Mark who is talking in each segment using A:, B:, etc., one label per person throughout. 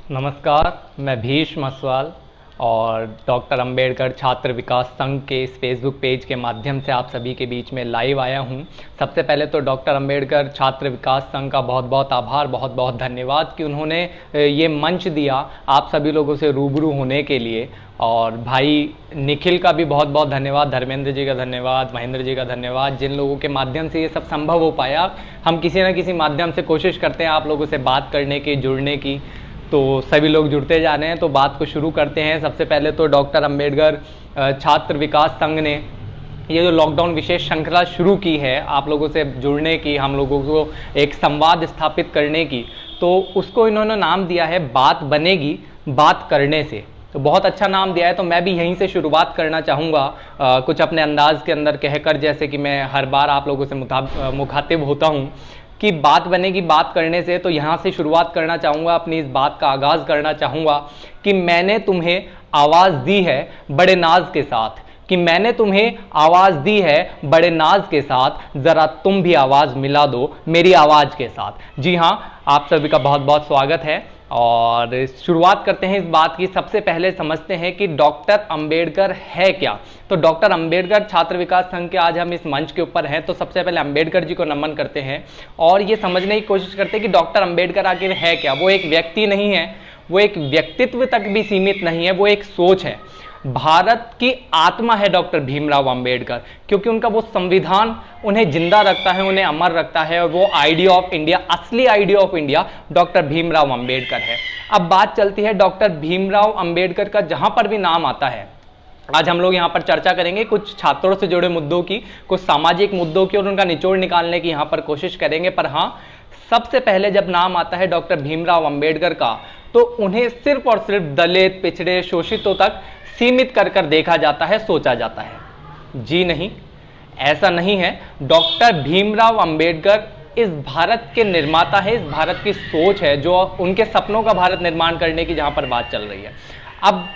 A: नमस्कार, मैं भीष्म मसवाल और डॉक्टर अंबेडकर छात्र विकास संघ के इस फेसबुक पेज के माध्यम से आप सभी के बीच में लाइव आया हूं। सबसे पहले तो डॉक्टर अंबेडकर छात्र विकास संघ का बहुत बहुत आभार, बहुत बहुत धन्यवाद कि उन्होंने ये मंच दिया आप सभी लोगों से रूबरू होने के लिए। और भाई निखिल का भी बहुत बहुत धन्यवाद, धर्मेंद्र जी का धन्यवाद, महेंद्र जी का धन्यवाद, जिन लोगों के माध्यम से ये सब संभव हो पाया। हम किसी न किसी माध्यम से कोशिश करते हैं आप लोगों से बात करने की, जुड़ने की, तो सभी लोग जुड़ते जा रहे हैं। तो बात को शुरू करते हैं। सबसे पहले तो डॉक्टर अंबेडकर छात्र विकास संघ ने ये जो लॉकडाउन विशेष श्रृंखला शुरू की है आप लोगों से जुड़ने की, हम लोगों को एक संवाद स्थापित करने की, तो उसको इन्होंने नाम दिया है बात बनेगी बात करने से। तो बहुत अच्छा नाम दिया है। तो मैं भी यहीं से शुरुआत करना चाहूँगा कुछ अपने अंदाज के अंदर कहकर, जैसे कि मैं हर बार आप लोगों से मुखातिब होता हूँ कि बात बनेगी बात करने से। तो यहाँ से शुरुआत करना चाहूँगा, अपनी इस बात का आगाज़ करना चाहूँगा कि मैंने तुम्हें आवाज़ दी है बड़े नाज के साथ, कि मैंने तुम्हें आवाज़ दी है बड़े नाज के साथ, ज़रा तुम भी आवाज़ मिला दो मेरी आवाज़ के साथ। जी हाँ, आप सभी का बहुत बहुत स्वागत है और शुरुआत करते हैं इस बात की। सबसे पहले समझते हैं कि डॉक्टर अंबेडकर है क्या। तो डॉक्टर अंबेडकर छात्र विकास संघ के आज हम इस मंच के ऊपर हैं, तो सबसे पहले अंबेडकर जी को नमन करते हैं और ये समझने की कोशिश करते हैं कि डॉक्टर अंबेडकर आखिर है क्या। वो एक व्यक्ति नहीं है, वो एक व्यक्तित्व तक भी सीमित नहीं है, वो एक सोच है। भारत की आत्मा है डॉक्टर भीमराव अंबेडकर, क्योंकि उनका वो संविधान उन्हें जिंदा रखता है, उन्हें अमर रखता है। और वो आइडिया ऑफ इंडिया, असली idea of India doctor Bhimrao Ambedkar है। अब बात चलती है डॉक्टर भीमराव अंबेडकर का जहां पर भी नाम आता है, आज हम लोग यहाँ पर चर्चा करेंगे कुछ छात्रों से जुड़े मुद्दों की, कुछ सामाजिक मुद्दों की, और उनका निचोड़ निकालने की यहाँ पर कोशिश करेंगे। पर हाँ, सबसे पहले जब नाम आता है डॉक्टर भीमराव अंबेडकर का, तो उन्हें सिर्फ और सिर्फ दलित, पिछड़े, शोषितों तक सीमित कर देखा जाता है, सोचा जाता है। जी नहीं, ऐसा नहीं है। डॉक्टर भीमराव अंबेडकर इस भारत के निर्माता है, इस भारत की सोच है, जो उनके सपनों का भारत निर्माण करने की जहां पर बात चल रही है। अब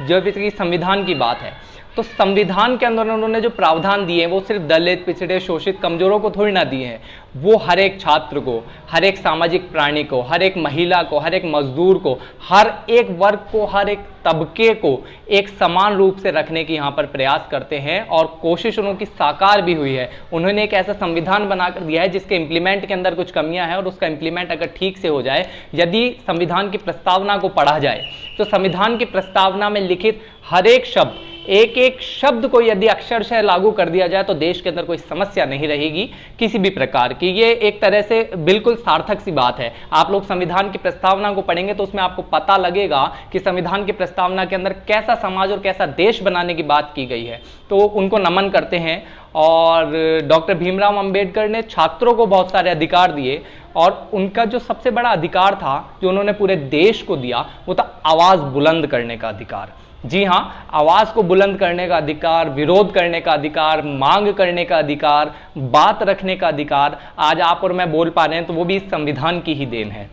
A: जब इसकी संविधान की बात है, तो संविधान के अंदर उन्होंने जो प्रावधान दिए हैं वो सिर्फ दलित, पिछड़े, शोषित, कमजोरों को थोड़ी ना दिए हैं, वो हर एक छात्र को, हर एक सामाजिक प्राणी को, हर एक महिला को, हर एक मजदूर को, हर एक वर्ग को, हर एक तबके को एक समान रूप से रखने की यहाँ पर प्रयास करते हैं। और कोशिश उनकी साकार भी हुई है। उन्होंने एक ऐसा संविधान बनाकर दिया है जिसके इम्प्लीमेंट के अंदर कुछ कमियां हैं, और उसका इम्प्लीमेंट अगर ठीक से हो जाए, यदि संविधान की प्रस्तावना को पढ़ा जाए, तो संविधान की प्रस्तावना में लिखित हर एक शब्द, एक एक शब्द को यदि अक्षरशः लागू कर दिया जाए, तो देश के अंदर कोई समस्या नहीं रहेगी किसी भी प्रकार की। ये एक तरह से बिल्कुल सार्थक सी बात है। आप लोग संविधान की प्रस्तावना को पढ़ेंगे तो उसमें आपको पता लगेगा कि संविधान की प्रस्तावना के अंदर कैसा समाज और कैसा देश बनाने की बात की गई है। तो उनको नमन करते हैं। और डॉक्टर भीमराव अंबेडकर ने छात्रों को बहुत सारे अधिकार दिए, और उनका जो सबसे बड़ा अधिकार था जो उन्होंने पूरे देश को दिया, वो था आवाज बुलंद करने का अधिकार। जी हाँ, आवाज को बुलंद करने का अधिकार, विरोध करने का अधिकार, मांग करने का अधिकार, बात रखने का अधिकार। आज आप और मैं बोल पा रहे हैं तो वो भी इस संविधान की ही देन है।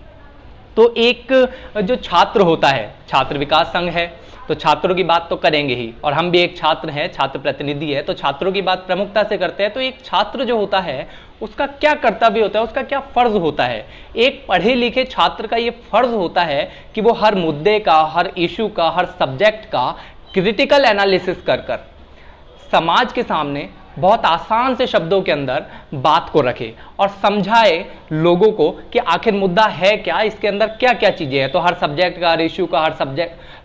A: तो एक जो छात्र होता है, छात्र विकास संघ है, तो छात्रों की बात तो करेंगे ही, और हम भी एक छात्र हैं, छात्र प्रतिनिधि है, तो छात्रों की बात प्रमुखता से करते हैं। तो एक छात्र जो होता है उसका क्या कर्तव्य होता है, उसका क्या फर्ज होता है। एक पढ़े लिखे छात्र का ये फर्ज होता है कि वो हर मुद्दे का, हर इशू का, हर सब्जेक्ट का क्रिटिकल एनालिसिस कर समाज के सामने बहुत आसान से शब्दों के अंदर बात को रखे और समझाए लोगों को कि आखिर मुद्दा है क्या, इसके अंदर क्या क्या चीजें हैं। तो हर सब्जेक्ट का, हर इशू का,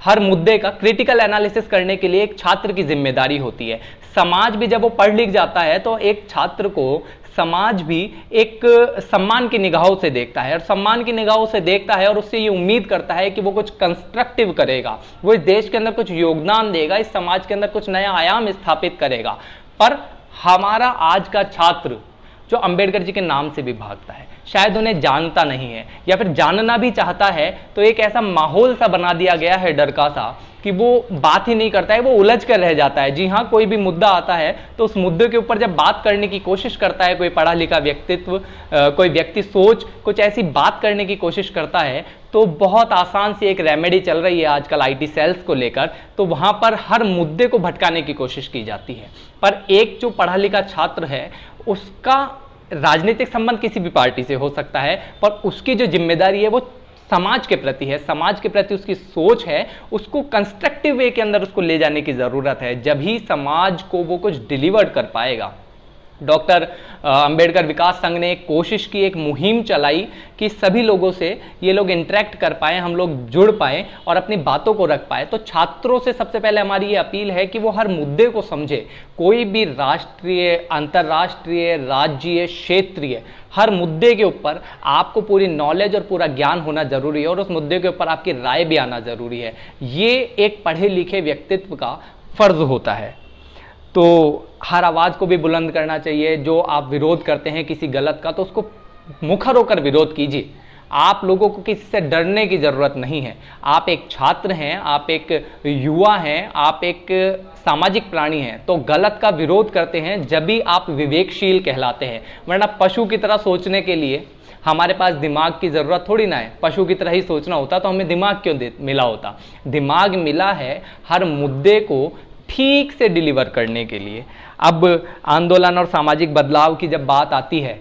A: हर मुद्दे का क्रिटिकल एनालिसिस करने के लिए एक छात्र की जिम्मेदारी होती है। समाज भी जब वो पढ़ लिख जाता है तो एक छात्र को समाज भी एक सम्मान की निगाहों से देखता है, और सम्मान की निगाहों से देखता है और उससे ये उम्मीद करता है कि वो कुछ कंस्ट्रक्टिव करेगा, वो इस देश के अंदर कुछ योगदान देगा, इस समाज के अंदर कुछ नया आयाम स्थापित करेगा। पर हमारा आज का छात्र जो अंबेडकर जी के नाम से भी भागता है, शायद उन्हें जानता नहीं है, या फिर जानना भी चाहता है तो एक ऐसा माहौल सा बना दिया गया है डर का सा कि वो बात ही नहीं करता है, वो उलझ कर रह जाता है। जी हाँ, कोई भी मुद्दा आता है तो उस मुद्दे के ऊपर जब बात करने की कोशिश करता है कोई पढ़ा लिखा व्यक्तित्व, कोई व्यक्ति सोच कुछ ऐसी बात करने की कोशिश करता है, तो बहुत आसान सी एक रेमेडी चल रही है आजकल आईटी सेल्स को लेकर, तो वहां पर हर मुद्दे को भटकाने की कोशिश की जाती है। पर एक जो पढ़ा लिखा छात्र है उसका राजनीतिक संबंध किसी भी पार्टी से हो सकता है, पर उसकी जो जिम्मेदारी है वो समाज के प्रति है, समाज के प्रति उसकी सोच है, उसको कंस्ट्रक्टिव वे के अंदर उसको ले जाने की ज़रूरत है, जब ही समाज को वो कुछ डिलीवर कर पाएगा। डॉक्टर अंबेडकर विकास संघ ने एक कोशिश की, एक मुहिम चलाई कि सभी लोगों से ये लोग इंटरेक्ट कर पाए, हम लोग जुड़ पाए और अपनी बातों को रख पाए। तो छात्रों से सबसे पहले हमारी ये अपील है कि वो हर मुद्दे को समझे, कोई भी राष्ट्रीय, अंतर्राष्ट्रीय, राज्यीय, क्षेत्रीय, हर मुद्दे के ऊपर आपको पूरी नॉलेज और पूरा ज्ञान होना जरूरी है और उस मुद्दे के ऊपर आपकी राय भी आना जरूरी है। ये एक पढ़े लिखे व्यक्तित्व का फर्ज होता है। तो हर आवाज़ को भी बुलंद करना चाहिए। जो आप विरोध करते हैं किसी गलत का, तो उसको मुखर होकर विरोध कीजिए। आप लोगों को किसी से डरने की ज़रूरत नहीं है। आप एक छात्र हैं, आप एक युवा हैं, आप एक सामाजिक प्राणी हैं, तो गलत का विरोध करते हैं जब भी आप विवेकशील कहलाते हैं। वरना पशु की तरह सोचने के लिए हमारे पास दिमाग की ज़रूरत थोड़ी ना है। पशु की तरह ही सोचना होता तो हमें दिमाग क्यों मिला होता? दिमाग मिला है हर मुद्दे को ठीक से डिलीवर करने के लिए। अब आंदोलन और सामाजिक बदलाव की जब बात आती है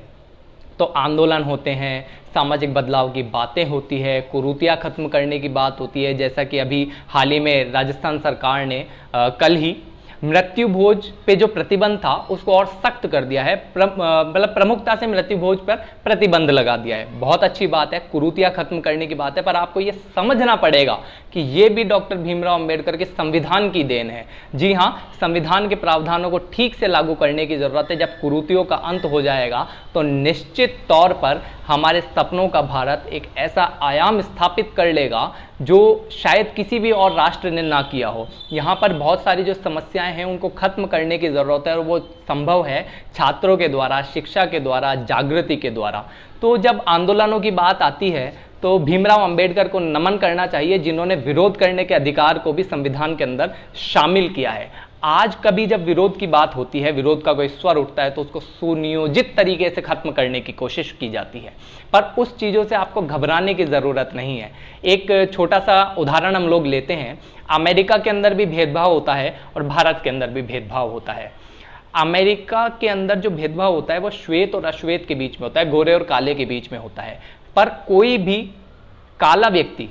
A: तो आंदोलन होते हैं, सामाजिक बदलाव की बातें होती है, कुरीतियाँ खत्म करने की बात होती है। जैसा कि अभी हाल ही में राजस्थान सरकार ने कल ही मृत्यु भोज पे जो प्रतिबंध था उसको और सख्त कर दिया है, मतलब प्रमुखता से मृत्यु भोज पर प्रतिबंध लगा दिया है। बहुत अच्छी बात है, कुरीतियाँ खत्म करने की बात है, पर आपको ये समझना पड़ेगा कि ये भी डॉक्टर भीमराव अंबेडकर के संविधान की देन है। जी हाँ, संविधान के प्रावधानों को ठीक से लागू करने की जरूरत है। जब कुरीतियों का अंत हो जाएगा तो निश्चित तौर पर हमारे सपनों का भारत एक ऐसा आयाम स्थापित कर लेगा जो शायद किसी भी और राष्ट्र ने ना किया हो। यहाँ पर बहुत सारी जो समस्याएं हैं उनको खत्म करने की ज़रूरत है और वो संभव है छात्रों के द्वारा, शिक्षा के द्वारा, जागृति के द्वारा। तो जब आंदोलनों की बात आती है तो भीमराव अंबेडकर को नमन करना चाहिए, जिन्होंने विरोध करने के अधिकार को भी संविधान के अंदर शामिल किया है। आज कभी जब विरोध की बात होती है, विरोध का कोई स्वर उठता है, तो उसको सुनियोजित तरीके से खत्म करने की कोशिश की जाती है, पर उस चीज़ों से आपको घबराने की ज़रूरत नहीं है। एक छोटा सा उदाहरण हम लोग लेते हैं। अमेरिका के अंदर भी भेदभाव होता है और भारत के अंदर भी भेदभाव होता है। अमेरिका के अंदर जो भेदभाव होता है वो श्वेत और अश्वेत के बीच में होता है, गोरे और काले के बीच में होता है। पर कोई भी काला व्यक्ति,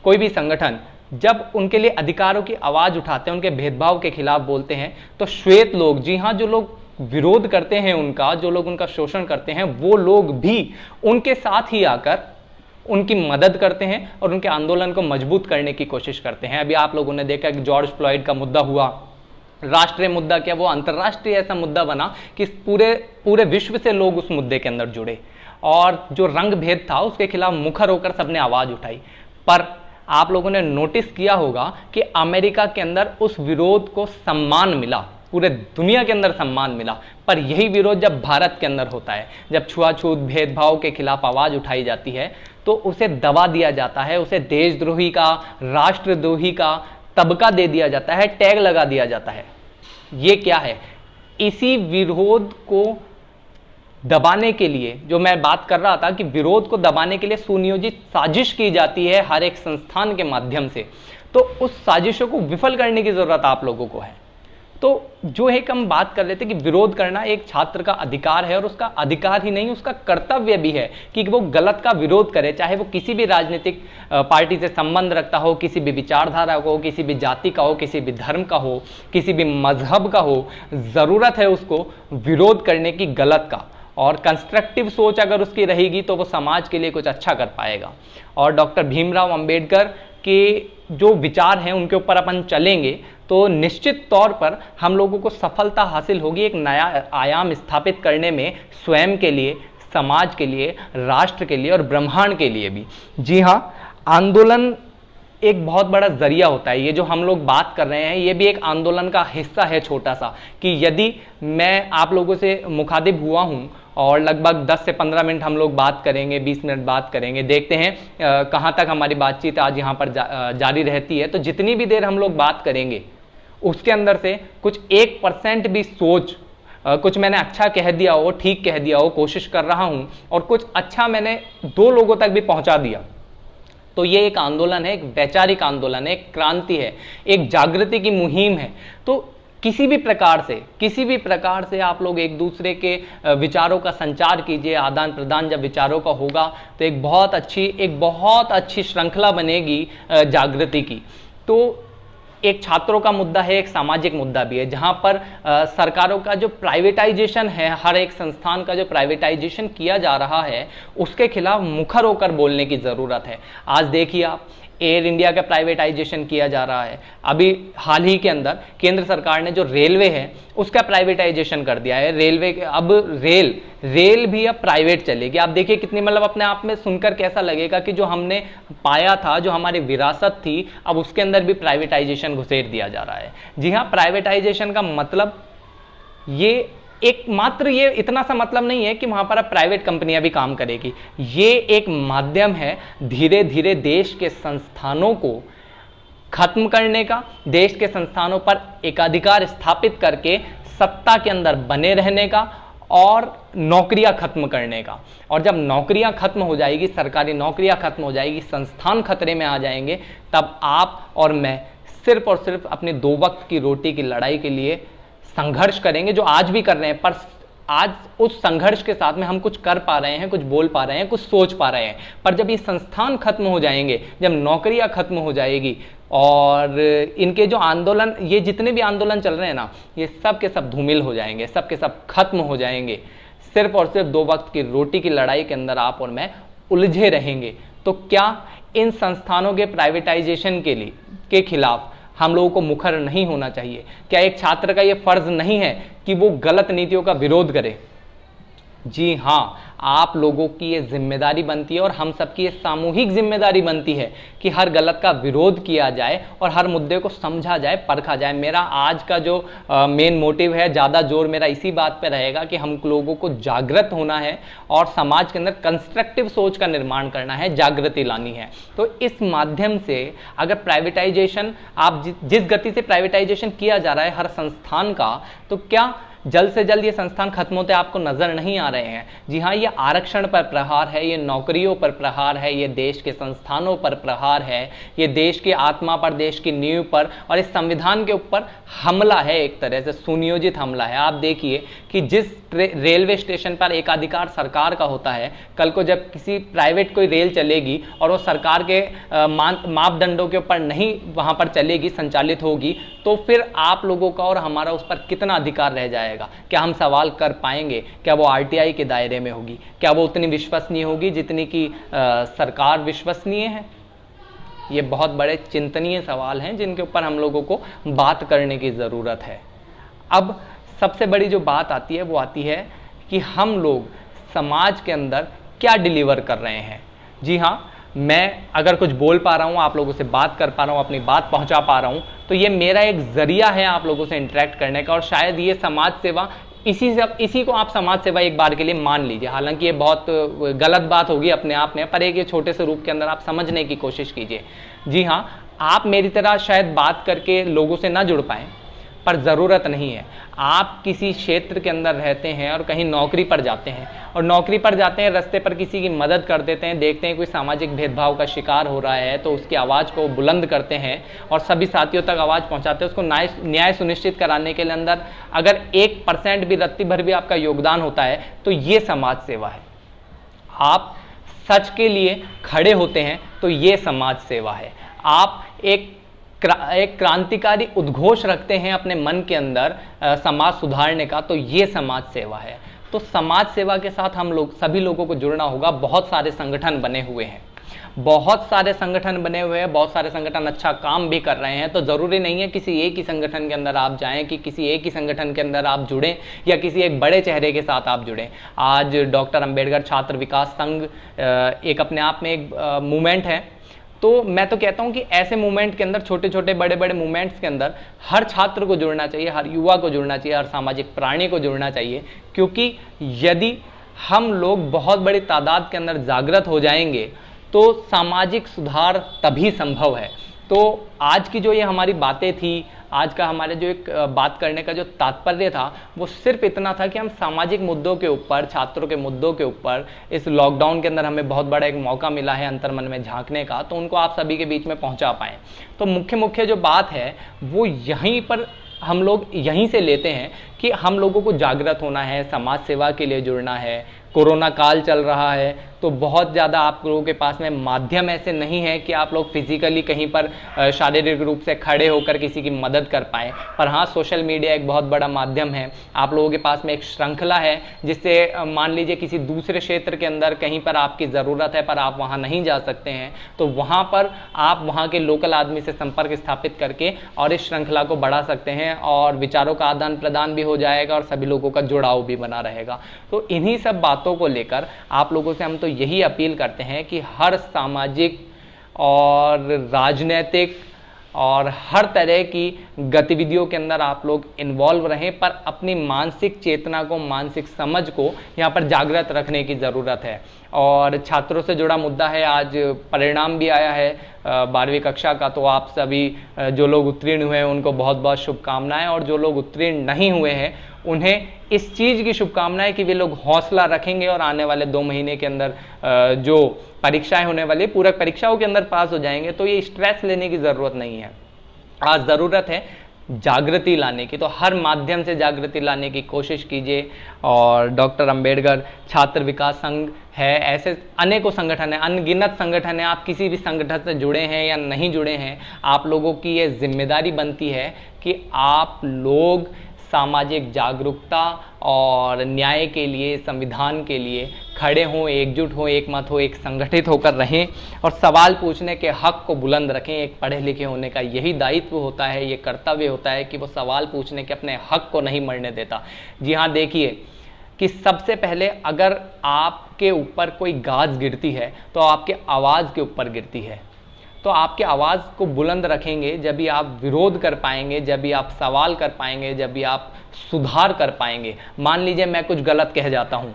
A: कोई भी संगठन जब उनके लिए अधिकारों की आवाज़ उठाते हैं, उनके भेदभाव के खिलाफ बोलते हैं, तो श्वेत लोग, जी हाँ, जो लोग विरोध करते हैं उनका, जो लोग उनका शोषण करते हैं, वो लोग भी उनके साथ ही आकर उनकी मदद करते हैं और उनके आंदोलन को मजबूत करने की कोशिश करते हैं। अभी आप लोगों ने देखा कि जॉर्ज फ्लॉयड का मुद्दा हुआ, राष्ट्रीय मुद्दा क्या, वो अंतर्राष्ट्रीय ऐसा मुद्दा बना कि पूरे विश्व से लोग उस मुद्दे के अंदर जुड़े और जो रंग भेद था उसके खिलाफ मुखर होकर सबने आवाज़ उठाई। पर आप लोगों ने नोटिस किया होगा कि अमेरिका के अंदर उस विरोध को सम्मान मिला, पूरे दुनिया के अंदर सम्मान मिला। पर यही विरोध जब भारत के अंदर होता है, जब छुआछूत भेदभाव के खिलाफ आवाज़ उठाई जाती है, तो उसे दबा दिया जाता है, उसे देशद्रोही का, राष्ट्रद्रोही का तबका दे दिया जाता है, टैग लगा दिया जाता है। ये क्या है? इसी विरोध को दबाने के लिए, जो मैं बात कर रहा था कि विरोध को दबाने के लिए सुनियोजित साजिश की जाती है हर एक संस्थान के माध्यम से, तो उस साजिशों को विफल करने की जरूरत आप लोगों को है। तो जो एक हम बात कर रहे थे कि विरोध करना एक छात्र का अधिकार है, और उसका अधिकार ही नहीं, उसका कर्तव्य भी है कि वो गलत का विरोध करे, चाहे वो किसी भी राजनीतिक पार्टी से संबंध रखता हो, किसी भी विचारधारा का हो, किसी भी जाति का हो, किसी भी धर्म का हो, किसी भी मजहब का हो। ज़रूरत है उसको विरोध करने की गलत का, और कंस्ट्रक्टिव सोच अगर उसकी रहेगी तो वो समाज के लिए कुछ अच्छा कर पाएगा। और डॉक्टर भीमराव अंबेडकर के जो विचार हैं उनके ऊपर अपन चलेंगे तो निश्चित तौर पर हम लोगों को सफलता हासिल होगी एक नया आयाम स्थापित करने में, स्वयं के लिए, समाज के लिए, राष्ट्र के लिए और ब्रह्मांड के लिए भी। जी हाँ, आंदोलन एक बहुत बड़ा जरिया होता है। ये जो हम लोग बात कर रहे हैं ये भी एक आंदोलन का हिस्सा है छोटा सा, कि यदि मैं आप लोगों से मुखातिब हुआ हूँ और लगभग 10 से 15 मिनट हम लोग बात करेंगे, 20 मिनट बात करेंगे, देखते हैं कहाँ तक हमारी बातचीत आज यहाँ पर जारी रहती है। तो जितनी भी देर हम लोग बात करेंगे उसके अंदर से कुछ 1% भी सोच, कुछ मैंने अच्छा कह दिया हो, ठीक कह दिया हो, कोशिश कर रहा हूँ, और कुछ अच्छा मैंने 2 लोगों तक भी पहुँचा दिया, तो ये एक आंदोलन है, एक वैचारिक आंदोलन है, एक क्रांति है, एक जागृति की मुहिम है। तो किसी भी प्रकार से आप लोग एक दूसरे के विचारों का संचार कीजिए, आदान प्रदान जब विचारों का होगा तो एक बहुत अच्छी श्रृंखला बनेगी जागृति की। तो एक छात्रों का मुद्दा है, एक सामाजिक मुद्दा भी है, जहां पर सरकारों का जो प्राइवेटाइजेशन है, हर एक संस्थान का जो प्राइवेटाइजेशन किया जा रहा है, उसके खिलाफ मुखर होकर बोलने की ज़रूरत है। आज देखिए आप, एयर इंडिया का प्राइवेटाइजेशन किया जा रहा है। अभी हाल ही के अंदर केंद्र सरकार ने जो रेलवे है उसका प्राइवेटाइजेशन कर दिया है। रेलवे अब रेल भी अब प्राइवेट चलेगी। आप देखिए कितनी, मतलब अपने आप में सुनकर कैसा लगेगा कि जो हमने पाया था, जो हमारी विरासत थी, अब उसके अंदर भी प्राइवेटाइजेशन घुसेड़ दिया जा रहा है। जी हाँ, प्राइवेटाइजेशन का मतलब ये ये इतना सा मतलब नहीं है कि वहां पर अब प्राइवेट कंपनियां भी काम करेगी। ये एक माध्यम है धीरे धीरे देश के संस्थानों को खत्म करने का, देश के संस्थानों पर एकाधिकार स्थापित करके सत्ता के अंदर बने रहने का और नौकरियां खत्म करने का। और जब नौकरियां खत्म हो जाएगी, सरकारी नौकरियां खत्म हो जाएगी, संस्थान खतरे में आ जाएंगे, तब आप और मैं सिर्फ और सिर्फ अपने 2 वक्त की रोटी की लड़ाई के लिए संघर्ष करेंगे, जो आज भी कर रहे हैं। पर आज उस संघर्ष के साथ में हम कुछ कर पा रहे हैं, कुछ बोल पा रहे हैं, कुछ सोच पा रहे हैं। पर जब ये संस्थान खत्म हो जाएंगे, जब नौकरियां खत्म हो जाएगी और इनके जो आंदोलन, ये जितने भी आंदोलन चल रहे हैं ना, ये सब के सब धूमिल हो जाएंगे, सब के सब खत्म हो जाएंगे। सिर्फ और सिर्फ 2 वक्त की रोटी की लड़ाई के अंदर आप और मैं उलझे रहेंगे। तो क्या इन संस्थानों के प्राइवेटाइजेशन के खिलाफ हम लोगों को मुखर नहीं होना चाहिए? क्या एक छात्र का यह फर्ज नहीं है कि वो गलत नीतियों का विरोध करे? जी हाँ, आप लोगों की ये जिम्मेदारी बनती है और हम सबकी ये सामूहिक जिम्मेदारी बनती है कि हर गलत का विरोध किया जाए और हर मुद्दे को समझा जाए, परखा जाए। मेरा आज का जो मेन मोटिव है, ज़्यादा जोर मेरा इसी बात पे रहेगा कि हम लोगों को जागृत होना है और समाज के अंदर कंस्ट्रक्टिव सोच का निर्माण करना है, जागृति लानी है। तो इस माध्यम से अगर प्राइवेटाइजेशन, आप जिस गति से प्राइवेटाइजेशन किया जा रहा है हर संस्थान का, तो क्या जल्द से जल्द ये संस्थान खत्म होते आपको नजर नहीं आ रहे हैं? जी हाँ, ये आरक्षण पर प्रहार है, ये नौकरियों पर प्रहार है, ये देश के संस्थानों पर प्रहार है, ये देश की आत्मा पर, देश की नींव पर और इस संविधान के ऊपर हमला है, एक तरह से सुनियोजित हमला है। आप देखिए कि जिस रेलवे स्टेशन पर एकाधिकार सरकार का होता है, कल को जब किसी प्राइवेट कोई रेल चलेगी और वो सरकार के मापदंडों के ऊपर नहीं वहाँ पर चलेगी, संचालित होगी, तो फिर आप लोगों का और हमारा उस पर कितना अधिकार रह जाएगा? क्या हम सवाल कर पाएंगे? क्या वो आरटीआई के दायरे में होगी? क्या वो उतनी विश्वसनीय होगी जितनी कि सरकार विश्वसनीय है? ये बहुत बड़े चिंतनीय सवाल हैं जिनके ऊपर हम लोगों को बात करने की ज़रूरत है। अब सबसे बड़ी जो बात आती है वो आती है कि हम लोग समाज के अंदर क्या डिलीवर कर रहे हैं। जी हाँ, मैं अगर कुछ बोल पा रहा हूँ, आप लोगों से बात कर पा रहा हूँ, अपनी बात पहुँचा पा रहा हूँ, तो ये मेरा एक ज़रिया है आप लोगों से इंटरेक्ट करने का। और शायद ये समाज सेवा, इसी को आप समाज सेवा एक बार के लिए मान लीजिए। हालांकि ये बहुत गलत बात होगी अपने आप में, पर एक ये छोटे से रूप के अंदर आप समझने की कोशिश कीजिए। जी हाँ, आप मेरी तरह शायद बात करके लोगों से ना जुड़ पाएँ, पर ज़रूरत नहीं है। आप किसी क्षेत्र के अंदर रहते हैं और कहीं नौकरी पर जाते हैं, और नौकरी पर जाते हैं, रास्ते पर किसी की मदद कर देते हैं, देखते हैं कोई सामाजिक भेदभाव का शिकार हो रहा है तो उसकी आवाज़ को बुलंद करते हैं और सभी साथियों तक आवाज़ पहुंचाते हैं। उसको न्याय सुनिश्चित कराने के लिए अंदर अगर 1% भी, रत्ती भर भी आपका योगदान होता है, तो ये समाज सेवा है। आप सच के लिए खड़े होते हैं तो ये समाज सेवा है। आप एक क्रांतिकारी उद्घोष रखते हैं अपने मन के अंदर समाज सुधारने का, तो ये समाज सेवा है। तो समाज सेवा के साथ हम लोग सभी लोगों को जुड़ना होगा। बहुत सारे संगठन बने हुए हैं, बहुत सारे संगठन अच्छा काम भी कर रहे हैं। तो ज़रूरी नहीं है किसी एक ही संगठन के अंदर आप जाएं, कि किसी एक ही संगठन के अंदर आप जुड़ें या किसी एक बड़े चेहरे के साथ आप जुड़ें। आज डॉक्टर अंबेडकर छात्र विकास संघ एक अपने आप में एक मूवमेंट है। तो मैं तो कहता हूं कि ऐसे मूवमेंट के अंदर, छोटे छोटे बड़े बड़े मूवमेंट्स के अंदर हर छात्र को जुड़ना चाहिए, हर युवा को जुड़ना चाहिए, हर सामाजिक प्राणी को जुड़ना चाहिए। क्योंकि यदि हम लोग बहुत बड़ी तादाद के अंदर जागृत हो जाएंगे तो सामाजिक सुधार तभी संभव है। तो आज की जो ये हमारी बातें थी, आज का हमारे जो एक बात करने का जो तात्पर्य था, वो सिर्फ इतना था कि हम सामाजिक मुद्दों के ऊपर, छात्रों के मुद्दों के ऊपर, इस लॉकडाउन के अंदर हमें बहुत बड़ा एक मौका मिला है अंतर्मन में झांकने का, तो उनको आप सभी के बीच में पहुंचा पाएँ। तो मुख्य जो बात है वो यहीं पर हम लोग यहीं से लेते हैं कि हम लोगों को जागृत होना है, समाज सेवा के लिए जुड़ना है। कोरोना काल चल रहा है तो बहुत ज़्यादा आप लोगों के पास में माध्यम ऐसे नहीं है कि आप लोग फिजिकली कहीं पर शारीरिक रूप से खड़े होकर किसी की मदद कर पाएँ, पर हाँ सोशल मीडिया एक बहुत बड़ा माध्यम है। आप लोगों के पास में एक श्रृंखला है जिससे मान लीजिए किसी दूसरे क्षेत्र के अंदर कहीं पर आपकी ज़रूरत है पर आप वहाँ नहीं जा सकते हैं, तो वहाँ पर आप वहाँ के लोकल आदमी से संपर्क स्थापित करके और इस श्रृंखला को बढ़ा सकते हैं और विचारों का आदान प्रदान भी हो जाएगा और सभी लोगों का जुड़ाव भी बना रहेगा। तो इन्हीं सब बातों को लेकर आप लोगों से हम तो यही अपील करते हैं कि हर सामाजिक और राजनीतिक और हर तरह की गतिविधियों के अंदर आप लोग इन्वॉल्व रहें, पर अपनी मानसिक चेतना को, मानसिक समझ को यहाँ पर जागृत रखने की ज़रूरत है। और छात्रों से जुड़ा मुद्दा है, आज परिणाम भी आया है 12वीं कक्षा का, तो आप सभी जो लोग उत्तीर्ण हुए हैं उनको बहुत बहुत शुभकामनाएं, और जो लोग उत्तीर्ण नहीं हुए हैं उन्हें इस चीज़ की शुभकामनाएं कि वे लोग हौसला रखेंगे और आने वाले 2 महीने के अंदर जो परीक्षाएं होने वाली, पूरक परीक्षाओं के अंदर पास हो जाएंगे। तो ये स्ट्रेस लेने की ज़रूरत नहीं है, आज ज़रूरत है जागृति लाने की। तो हर माध्यम से जागृति लाने की कोशिश कीजिए। और डॉक्टर अंबेडकर छात्र विकास संघ है, ऐसे अनेकों संगठन है, अनगिनत संगठन है। आप किसी भी संगठन से जुड़े हैं या नहीं जुड़े हैं, आप लोगों की ये जिम्मेदारी बनती है कि आप लोग सामाजिक जागरूकता और न्याय के लिए, संविधान के लिए खड़े हों, एकजुट हों, एक मत हो, एक संगठित होकर रहें और सवाल पूछने के हक को बुलंद रखें। एक पढ़े लिखे होने का यही दायित्व होता है, ये कर्तव्य होता है कि वो सवाल पूछने के अपने हक को नहीं मरने देता। जी हाँ, देखिए कि सबसे पहले अगर आपके ऊपर कोई गाज गिरती है तो आपके आवाज़ के ऊपर गिरती है। तो आपके आवाज़ को बुलंद रखेंगे जब भी आप विरोध कर पाएंगे, जब भी आप सवाल कर पाएंगे, जब भी आप सुधार कर पाएंगे। मान लीजिए मैं कुछ गलत कह जाता हूँ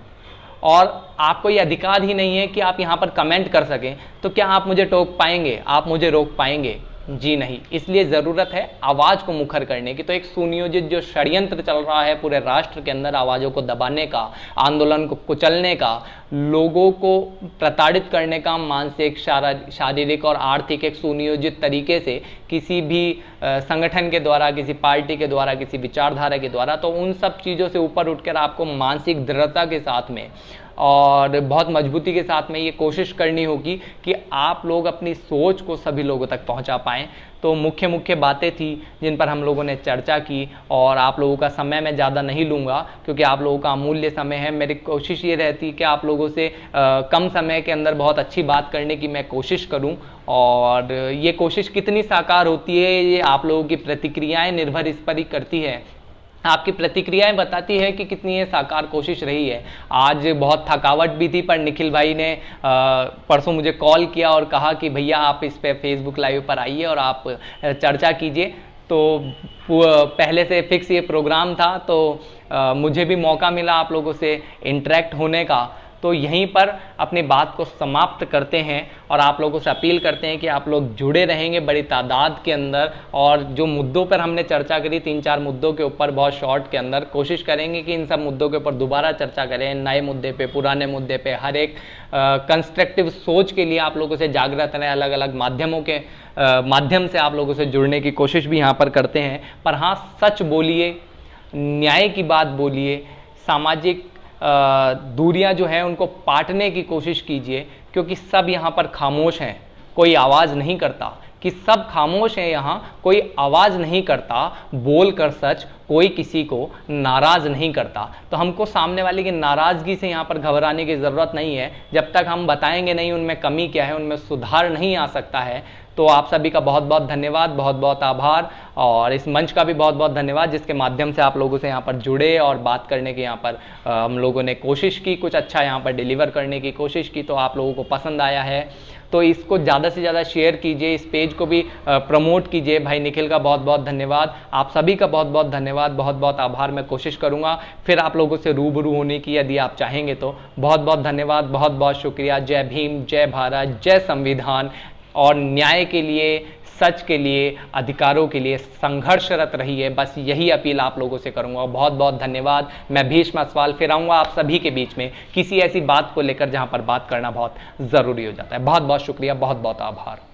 A: और आपको ये अधिकार ही नहीं है कि आप यहाँ पर कमेंट कर सकें, तो क्या आप मुझे टोक पाएंगे, आप मुझे रोक पाएंगे? जी नहीं। इसलिए ज़रूरत है आवाज़ को मुखर करने की। तो एक सुनियोजित जो षड्यंत्र चल रहा है पूरे राष्ट्र के अंदर आवाज़ों को दबाने का, आंदोलन को कुचलने का, लोगों को प्रताड़ित करने का, मानसिक, शारीरिक और आर्थिक एक सुनियोजित तरीके से किसी भी संगठन के द्वारा, किसी पार्टी के द्वारा, किसी विचारधारा के द्वारा, तो उन सब चीज़ों से ऊपर उठकर आपको मानसिक दृढ़ता के साथ में और बहुत मजबूती के साथ में ये कोशिश करनी होगी कि आप लोग अपनी सोच को सभी लोगों तक पहुंचा पाएँ। तो मुख्य मुख्य बातें थी जिन पर हम लोगों ने चर्चा की, और आप लोगों का समय मैं ज़्यादा नहीं लूँगा क्योंकि आप लोगों का अमूल्य समय है। मेरी कोशिश ये रहती है कि आप लोगों से कम समय के अंदर बहुत अच्छी बात करने की मैं कोशिश करूँ, और ये कोशिश कितनी साकार होती है ये आप लोगों की प्रतिक्रियाएँ निर्भर इस पर ही करती है। आपकी प्रतिक्रियाएं बताती है कि कितनी ये साकार कोशिश रही है। आज बहुत थकावट भी थी, पर निखिल भाई ने परसों मुझे कॉल किया और कहा कि भैया आप इस पे फेसबुक लाइव पर आइए और आप चर्चा कीजिए। तो पहले से फिक्स ये प्रोग्राम था, तो मुझे भी मौका मिला आप लोगों से इंटरेक्ट होने का। तो यहीं पर अपनी बात को समाप्त करते हैं और आप लोगों से अपील करते हैं कि आप लोग जुड़े रहेंगे बड़ी तादाद के अंदर, और जो मुद्दों पर हमने चर्चा करी, 3-4 मुद्दों के ऊपर बहुत शॉर्ट के अंदर, कोशिश करेंगे कि इन सब मुद्दों के ऊपर दोबारा चर्चा करें, नए मुद्दे पे, पुराने मुद्दे पे, हर एक कंस्ट्रक्टिव सोच के लिए आप लोगों से जागृत रहें। अलग अलग माध्यमों के माध्यम से आप लोगों से जुड़ने की कोशिश भी यहाँ पर करते हैं। पर हाँ, सच बोलिए, न्याय की बात बोलिए, सामाजिक दूरियां जो हैं उनको पाटने की कोशिश कीजिए, क्योंकि सब यहाँ पर खामोश हैं, कोई आवाज़ नहीं करता। कि सब खामोश हैं, यहाँ कोई आवाज़ नहीं करता, बोल कर सच कोई किसी को नाराज़ नहीं करता। तो हमको सामने वाले की नाराज़गी से यहाँ पर घबराने की ज़रूरत नहीं है। जब तक हम बताएंगे नहीं उनमें कमी क्या है, उनमें सुधार नहीं आ सकता है। तो आप सभी का बहुत बहुत धन्यवाद, बहुत बहुत आभार, और इस मंच का भी बहुत बहुत धन्यवाद जिसके माध्यम से आप लोगों से यहाँ पर जुड़े और बात करने की यहाँ पर हम लोगों ने कोशिश की, कुछ अच्छा यहाँ पर डिलीवर करने की कोशिश की। तो आप लोगों को पसंद आया है तो इसको ज़्यादा से ज़्यादा शेयर कीजिए, इस पेज को भी प्रमोट कीजिए। भाई निखिल का बहुत बहुत धन्यवाद, आप सभी का बहुत बहुत धन्यवाद, बहुत बहुत आभार। मैं कोशिश करूँगा फिर आप लोगों से रूबरू होने की, यदि आप चाहेंगे तो। बहुत बहुत धन्यवाद, बहुत बहुत शुक्रिया। जय भीम, जय भारत, जय संविधान। और न्याय के लिए, सच के लिए, अधिकारों के लिए संघर्षरत रहिए, बस यही अपील आप लोगों से करूंगा। बहुत बहुत धन्यवाद। मैं भीष्म अस्वाल फिर आऊँगा आप सभी के बीच में किसी ऐसी बात को लेकर जहां पर बात करना बहुत ज़रूरी हो जाता है। बहुत बहुत शुक्रिया, बहुत बहुत आभार।